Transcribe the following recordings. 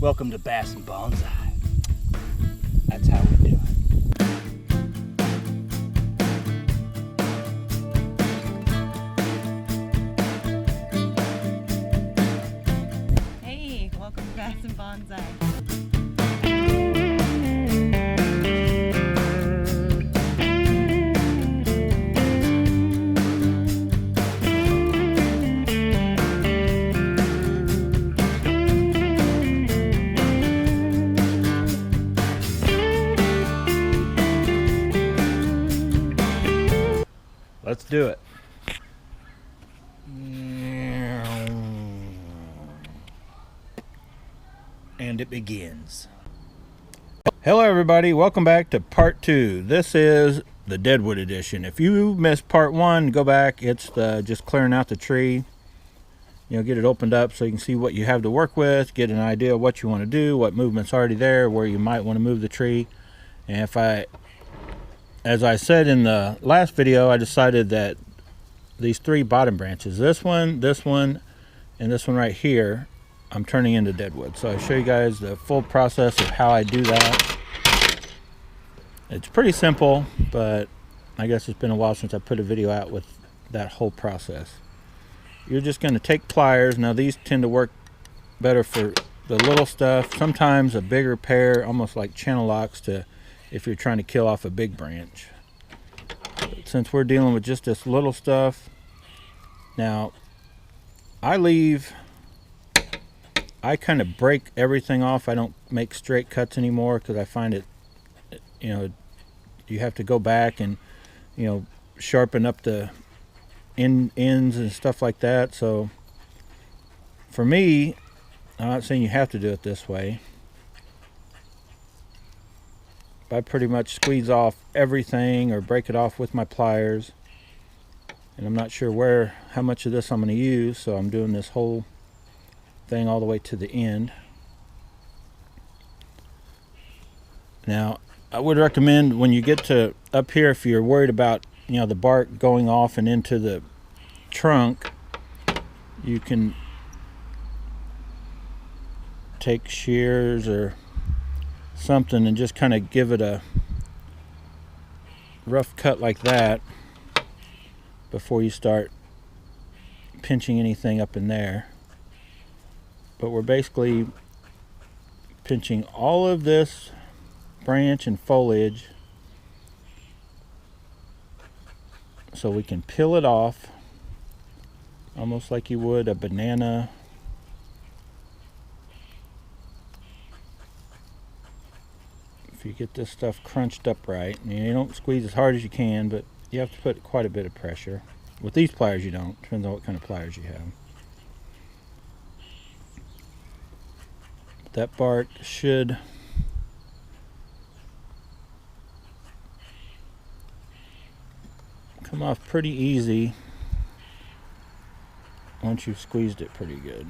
Welcome to Bass and Bonsai. That's how we do it. Hey, welcome to Bass and Bonsai. Let's do it. And it begins. Hello everybody, welcome back to part 2. This is the Deadwood edition. If you missed part 1, go back. It's just clearing out the tree. You know, get it opened up so you can see what you have to work with, get an idea of what you want to do, what movement's already there, where you might want to move the tree. And as I said in the last video, I decided that these 3 bottom branches, this one, and this one right here, I'm turning into deadwood. So I'll show you guys the full process of how I do that. It's pretty simple, but I guess it's been a while since I put a video out with that whole process. You're just going to take pliers. Now these tend to work better for the little stuff. Sometimes a bigger pair, almost like channel locks, if you're trying to kill off a big branch. But since we're dealing with just this little stuff, now I kind of break everything off. I don't make straight cuts anymore because I find it, you know, you have to go back and, you know, sharpen up the ends and stuff like that. So for me, I'm not saying you have to do it this way, but I pretty much squeeze off everything or break it off with my pliers. And I'm not sure how much of this I'm going to use, so I'm doing this whole thing all the way to the end. Now I would recommend when you get to up here, if you're worried about, you know, the bark going off and into the trunk, you can take shears or something and just kind of give it a rough cut like that before you start pinching anything up in there. But we're basically pinching all of this branch and foliage so we can peel it off almost like you would a banana. If you get this stuff crunched up right, and you don't squeeze as hard as you can, but you have to put quite a bit of pressure. With these pliers you don't, depends on what kind of pliers you have. That bark should come off pretty easy once you've squeezed it pretty good.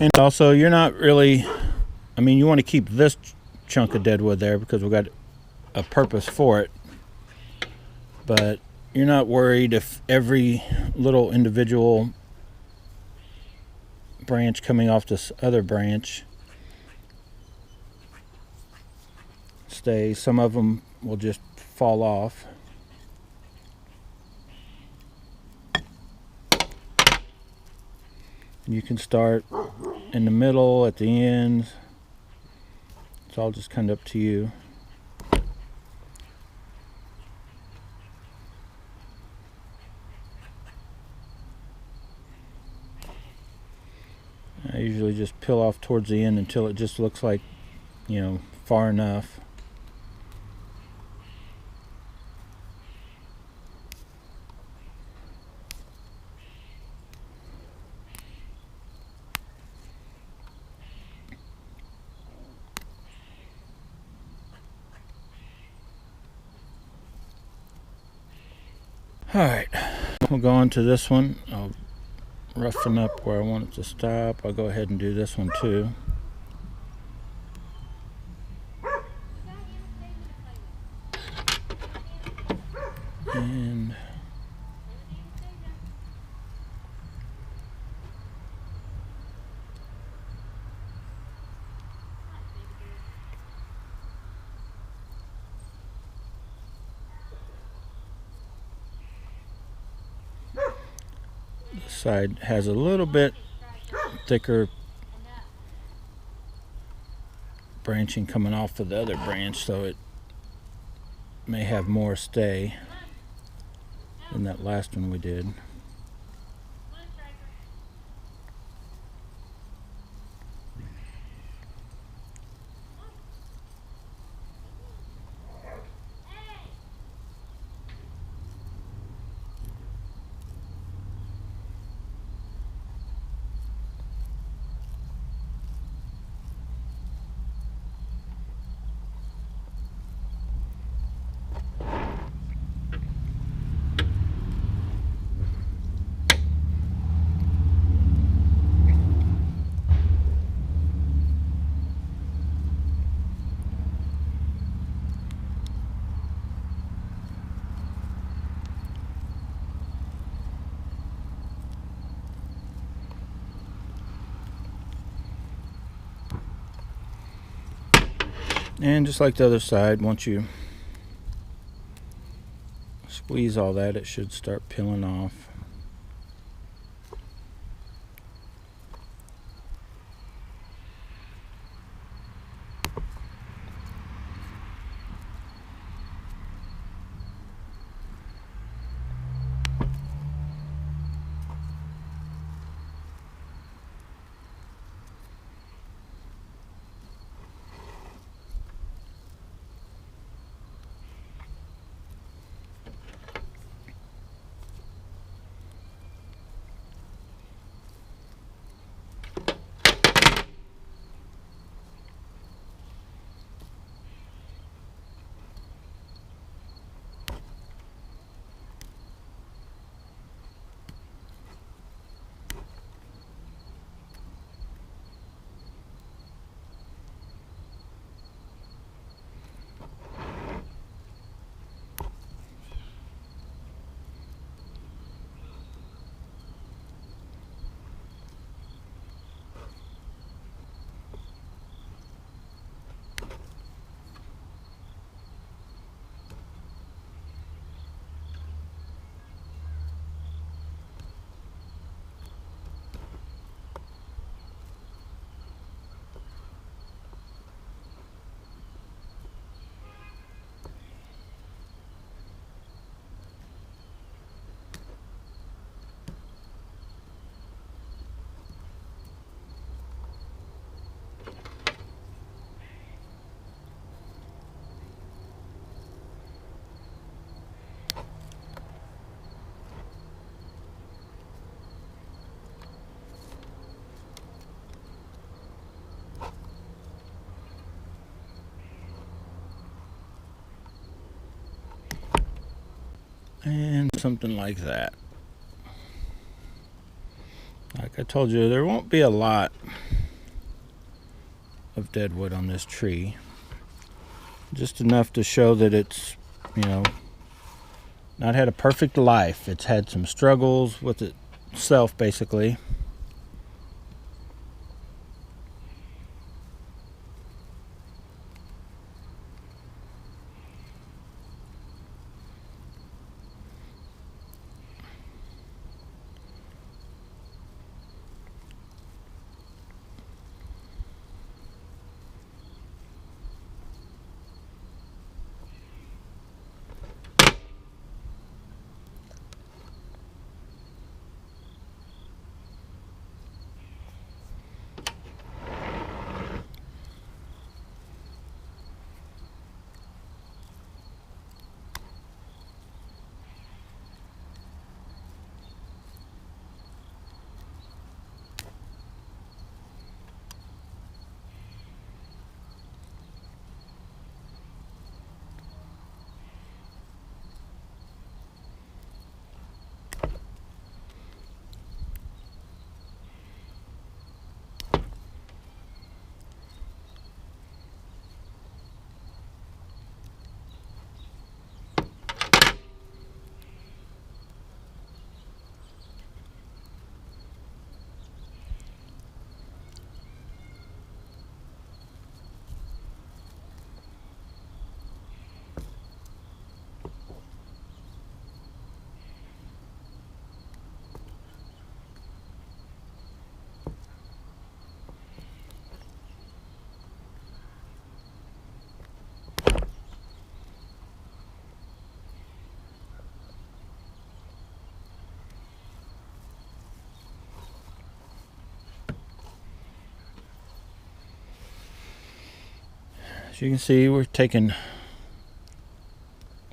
And also, you're not really, I mean, you want to keep this chunk of deadwood there because we've got a purpose for it. But you're not worried if every little individual branch coming off this other branch stays. Some of them will just fall off. You can start in the middle, at the ends. It's all just kind of up to you. I usually just peel off towards the end until it just looks like, you know, far enough. Alright, we'll go on to this one. I'll roughen up where I want it to stop. I'll go ahead and do this one too. And this side has a little bit thicker branching coming off of the other branch, so it may have more stay than that last one we did. And just like the other side, once you squeeze all that, it should start peeling off. And something like that. Like I told you, there won't be a lot of deadwood on this tree. Just enough to show that it's, not had a perfect life. It's had some struggles with itself, basically. As you can see, we're taking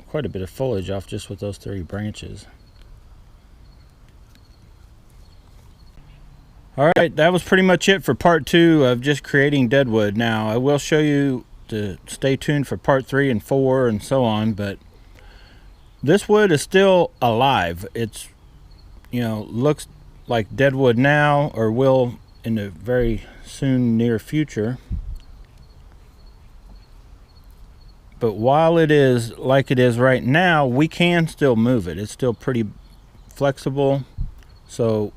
quite a bit of foliage off just with those 3 branches. Alright, that was pretty much it for part 2 of just creating deadwood. Now, I will show you to stay tuned for part 3 and 4 and so on, but this wood is still alive. It's, you know, looks like deadwood now, or will in the very soon near future. But while it is like it is right now, we can still move it. It's still pretty flexible, so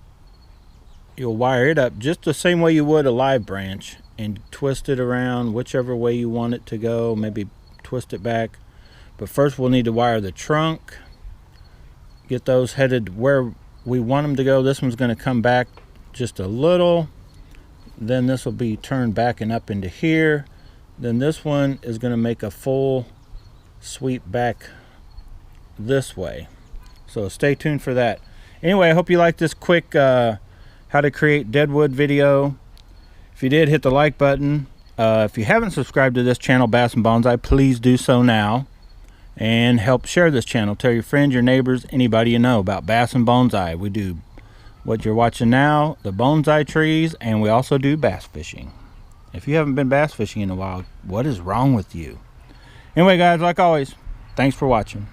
you'll wire it up just the same way you would a live branch and twist it around whichever way you want it to go. Maybe twist it back. But first we'll need to wire the trunk, get those headed where we want them to go. This one's going to come back just a little. Then this will be turned back and up into here. Then this one is going to make a full sweep back this way. So stay tuned for that. Anyway, I hope you liked this quick how to create deadwood video. If you did, hit the like button. If you haven't subscribed to this channel, Bass and Bonsai, please do so now. And help share this channel. Tell your friends, your neighbors, anybody you know about Bass and Bonsai. We do what you're watching now, the bonsai trees, and we also do bass fishing. If you haven't been bass fishing in a while, what is wrong with you? Anyway, guys, like always, thanks for watching.